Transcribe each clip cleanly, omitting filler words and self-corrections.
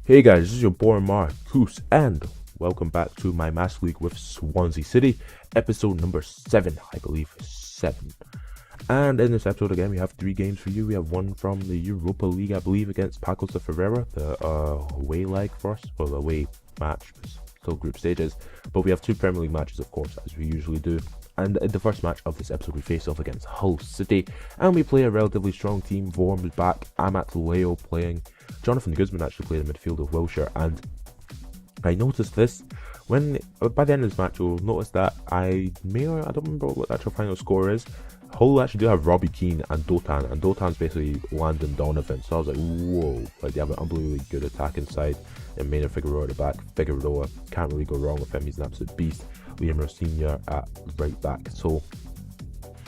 Hey guys, this is your boy Marcus, and welcome back to my Master League with Swansea City, episode number 7, I believe, 7. And in this episode again, we have 3 games for you. We have one from the Europa League, I believe, against Pacos de Ferreira, the away leg for us, well, the away match, still group stages. But we have 2 Premier League matches, of course, as we usually do. And in the first match of this episode, we face off against Hull City, and we play a relatively strong team. Vorm is back, Amat Leo playing. Jonathan Guzman actually played in midfield of Wilshire, and I noticed this when by the end of this match you'll notice that I don't remember what the actual final score is. Hull actually do have Robbie, Keane and Dotan, and Dotan's basically Landon Donovan, so I was like, whoa, like they have an unbelievably good attacking side, and Maynard Figueroa at the back. Figueroa can't really go wrong with him, he's an absolute beast. Liam Rossignol at right back, so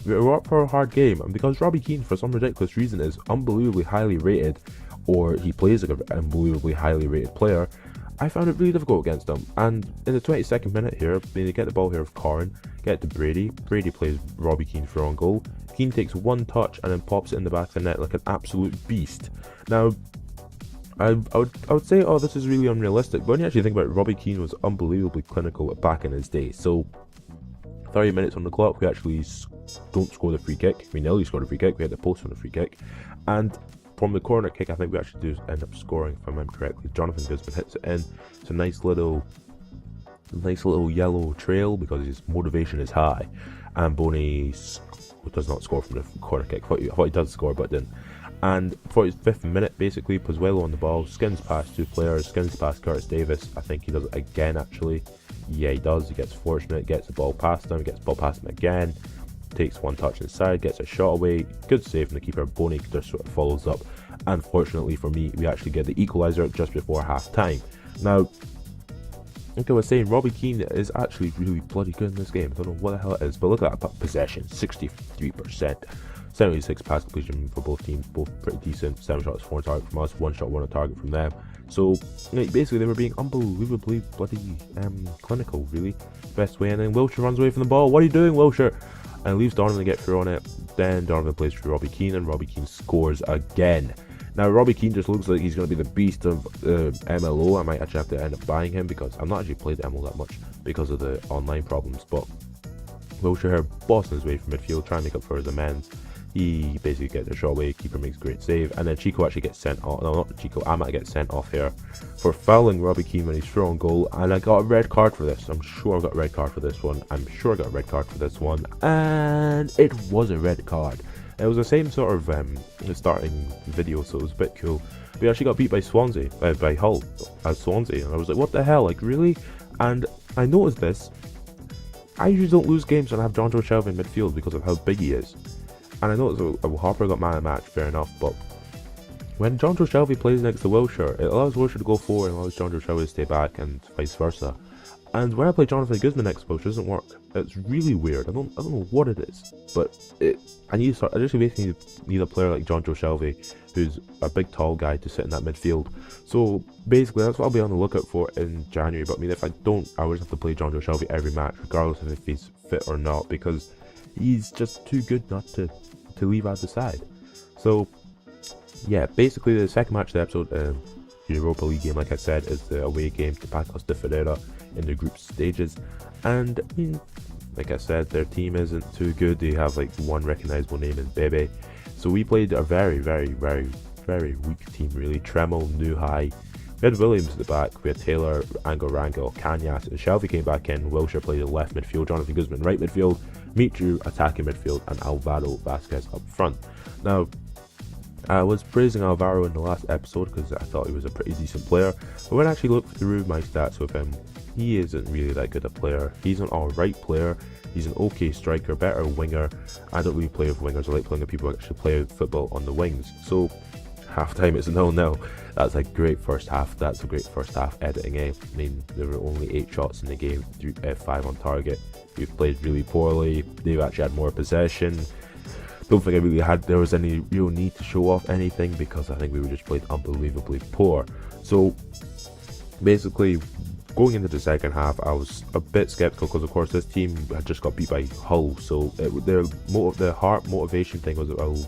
we're up for a hard game, and because Robbie Keane for some ridiculous reason is unbelievably highly rated, or he plays like an unbelievably highly rated player, I found it really difficult against him. And in the 22nd minute here, they get the ball here with Corrin, get it to Brady. Brady plays Robbie Keane for on goal. Keane takes one touch and then pops it in the back of the net like an absolute beast. Now, I would say, oh, this is really unrealistic, but when you actually think about it, Robbie Keane was unbelievably clinical back in his day. So 30 minutes on the clock, we actually don't score the free kick. We nearly scored a free kick, we had the post on the free kick, and from the corner kick, I think we actually do end up scoring, if I remember correctly. Jonathan Guzman hits it in. It's a nice little yellow trail because his motivation is high. And Boney does not score from the corner kick. I thought he does score, but didn't. And 45th minute, basically, Pozuelo on the ball, skins past 2 players, skins past Curtis Davis. I think he does it again, actually. Yeah, he does. He gets fortunate, gets the ball past him, gets the ball past him again. Takes one touch inside, gets a shot away, good save from the keeper. Boney just sort of follows up, and fortunately for me, we actually get the equaliser just before half time. Now, like I was saying, Robbie Keane is actually really bloody good in this game. I don't know what the hell it is, but look at that possession, 63%, 76 pass completion for both teams, both pretty decent. 7 shots, 4 on target from us, 1 shot, 1 on target from them. So basically they were being unbelievably bloody clinical, really, best way. And then Wilshire runs away from the ball. What are you doing, Wilshire? And leaves Donovan to get through on it. Then Donovan plays for Robbie Keane, and Robbie Keane scores again. Now Robbie Keane just looks like he's going to be the beast of MLO. I might actually have to end up buying him because I've not actually played MLO that much because of the online problems. But Wilshire here bossing his way from midfield, trying to make up for his amends. He basically gets a shot away, keeper makes a great save, and then Chico actually gets sent off. No, not Chico, Amat gets sent off here for fouling Robbie Keane when he's through on goal, and I got a red card for this. I'm sure I got a red card for this one. And it was a red card. It was the same sort of starting video, so it was a bit cool. We actually got beat by by Hull at Swansea, and I was like, what the hell, like really? And I noticed this. I usually don't lose games when I have John Joe Shelby in midfield because of how big he is. And I noticed Harper got man of the match, fair enough, but when John Joe Shelby plays next to Wilshire, it allows Wilshire to go forward and allows John Joe Shelby to stay back, and vice versa. And when I play Jonathan Guzman next to Wilshire, it doesn't work. It's really weird. I don't know what it is, but I just basically need a player like John Joe Shelby, who's a big tall guy, to sit in that midfield. So basically that's what I'll be on the lookout for in January. But I mean, if I don't, I would just have to play John Joe Shelby every match, regardless of if he's fit or not, because he's just too good not to leave out the side. So yeah, basically the second match of the episode, the Europa League game, like I said, is the away game to Pacos de Ferreira in the group stages. And I mean, like I said, their team isn't too good. They have like one recognisable name in Bebe. So we played a very, very, very, very weak team, really. Tremel, Nuhai. We had Williams at the back, we had Taylor, Rango, Kanyas, and Shelby came back in. Wilshire played the left midfield, Jonathan Guzman right midfield, Mitru attacking midfield, and Alvaro Vasquez up front. Now, I was praising Alvaro in the last episode because I thought he was a pretty decent player, but when I actually looked through my stats with him, he isn't really that good a player. He's an alright player, he's an okay striker, better winger. I don't really play with wingers, I like playing with people who actually play football on the wings. So half time it's 0-0. That's a great first half. That's a great first half editing. I mean, there were only 8 shots in the game, 5 on target. We played really poorly. They've actually had more possession. Don't think there was any real need to show off anything because I think we were just played unbelievably poor. So basically, going into the second half, I was a bit skeptical because, of course, this team had just got beat by Hull, so the heart motivation thing was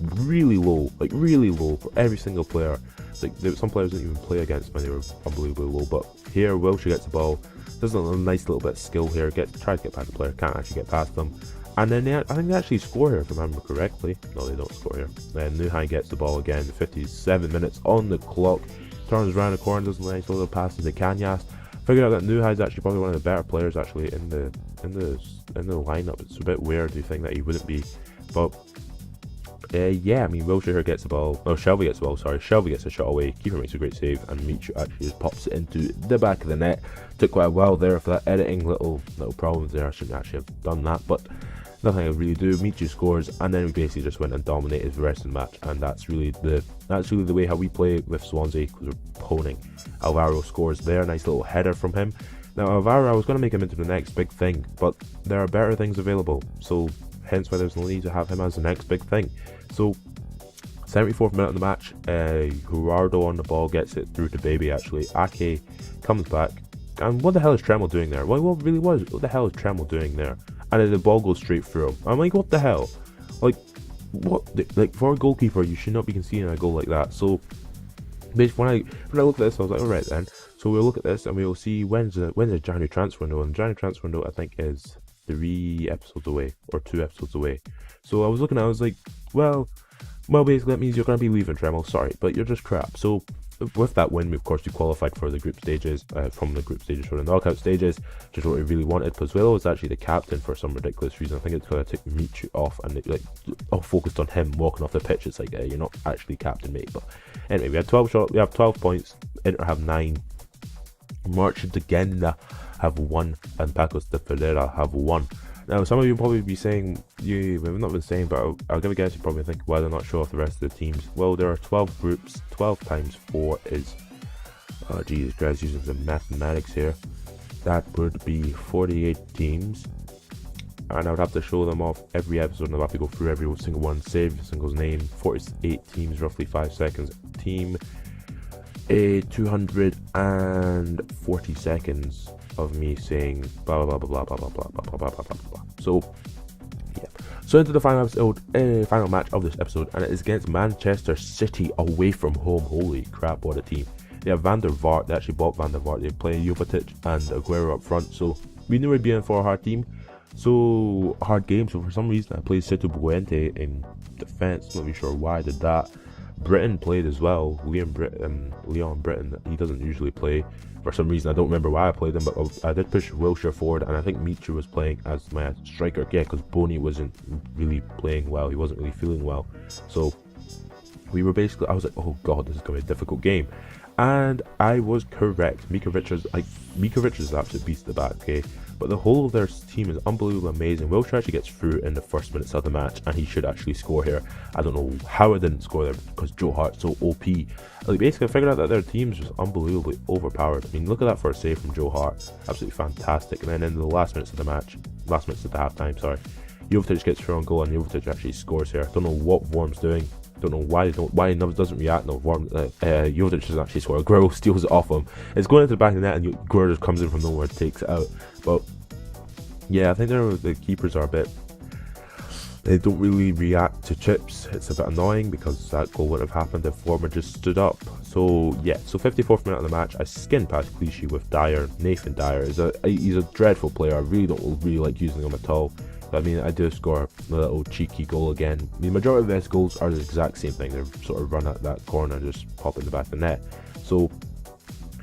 really low, like really low for every single player. Like some players didn't even play against me; they were unbelievably low. But here, Wilshere gets the ball, does a nice little bit of skill here, tries to get past the player, can't actually get past them, and then I think they actually score here, if I remember correctly. No, they don't score here. Then Nuhai gets the ball again, 57 minutes on the clock, turns around the corner, does a nice little pass to Kanyas. Figured out that Nuhai is actually probably one of the better players actually in the lineup. It's a bit weird to think that he wouldn't be, but yeah, I mean, Wilshere gets the ball. Oh, Shelby gets the ball. Sorry, Shelby gets a shot away. Keeper makes a great save, and Michu actually just pops it into the back of the net. Took quite a while there for that editing little problems there. I shouldn't actually have done that, but nothing I really do. Michu scores, and then we basically just went and dominated the rest of the match. And that's really the way how we play with Swansea, because we're poning. Alvaro scores there, nice little header from him. Now Alvaro, I was going to make him into the next big thing, but there are better things available, so hence why there's no need to have him as the next big thing. So 74th minute of the match, Gerardo on the ball gets it through to Baby actually. Ake comes back, and what the hell is Tremel doing there? Well, what the hell is Tremel doing there? And then the ball goes straight through him. I'm like, what the hell? Like, what? Like, for a goalkeeper, you should not be conceding a goal like that. So basically, when I look at this, I was like, alright then. So we'll look at this and we'll see when's the January transfer window. And the January transfer window, I think, is 3 episodes away or 2 episodes away. So I was looking, I was like, well, basically that means you're going to be leaving, Tremel. Sorry, but you're just crap. So with that win, we qualified for the group stages, for the knockout stages, which is what we really wanted. Because Willow was actually the captain for some ridiculous reason. I think it's because I took Michu off and it, focused on him walking off the pitch. It's like, you're not actually captain, mate. But anyway, we have 12 points. Inter have 9. Merchant de Genda have 1, and Pacos de Ferreira have 1. Now, some of you will probably be saying, we've not been saying, but I'll give a guess, you probably think, why they're not show off the rest of the teams. Well, there are 12 groups. 12 times 4 is, oh Jesus Christ, using some mathematics here. That would be 48 teams. And I would have to show them off every episode, and I'll have to go through every single one, save every single's name. 48 teams, roughly 5 seconds. Team, 240 seconds of me saying blah blah blah blah blah blah blah blah blah blah blah blah blah. So yeah, so into the final match of this episode, and it is against Manchester City away from home. Holy crap, what a team! They have Van der Vaart. They actually bought Van der Vaart. They play Jovetic and Aguero up front, so we knew we'd be in for a hard team. So hard game. So for some reason I played Situ Buente in defense. Not really sure why I did that. Britain played as well. Leon Britton, he doesn't usually play. For some reason, I don't remember why I played him, but I did push Wilshere forward, and I think Michu was playing as my striker. Yeah, because Boney wasn't really playing well. He wasn't really feeling well. So we were basically, I was like, oh god, this is going to be a difficult game. And I was correct. Mika Richards is an absolute beast at the back, okay? But the whole of their team is unbelievably amazing. Wilshere actually gets through in the first minutes of the match, and he should actually score here. I don't know how I didn't score there, because Joe Hart's so OP. Like, basically, I figured out that their team's just unbelievably overpowered. I mean, look at that for a save from Joe Hart. Absolutely fantastic. And then in the last minutes of the halftime, Jovetic gets through on goal, and Jovetic actually scores here. Don't know what Worm's doing. Don't know why he doesn't react. No, Jovetic doesn't actually score. Aguero steals it off him. It's going into the back of the net, and Aguero just comes in from nowhere and takes it out. But yeah, I think the keepers are a bit. They don't really react to chips. It's a bit annoying because that goal wouldn't have happened if Warmer just stood up. So yeah, so 54th minute of the match, I skinned past Clichy with Dyer. Nathan Dyer he's a dreadful player. I really don't like using him at all. But I mean, I do score a little cheeky goal again. I mean, the majority of best goals are the exact same thing. They're sort of run at that corner, just pop in the back of the net. So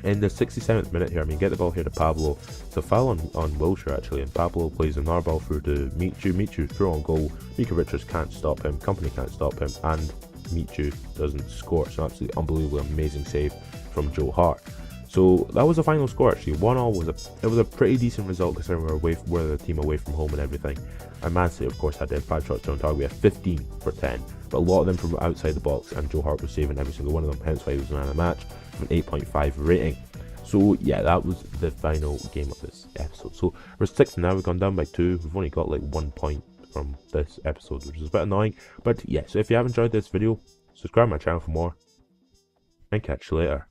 in the 67th minute here, I mean, get the ball here to Pablo. It's a foul on Wilshere actually, and Pablo plays another ball through to Michu through on goal. Mika Richards can't stop him, Company can't stop him, and Michu doesn't score. So absolutely unbelievable, amazing save from Joe Hart. So that was the final score actually. 1-1 was a pretty decent result considering we're the team away from home and everything. And Man City of course had 5 shots on target. We had 15 for 10, but a lot of them from outside the box, and Joe Hart was saving every single one of them. Hence why he was man of the match with an 8.5 rating. So yeah, that was the final game of this episode. So we're 6th now. We've gone down by 2. We've only got like 1 point from this episode, which is a bit annoying. But yeah, so if you have enjoyed this video, subscribe to my channel for more, and catch you later.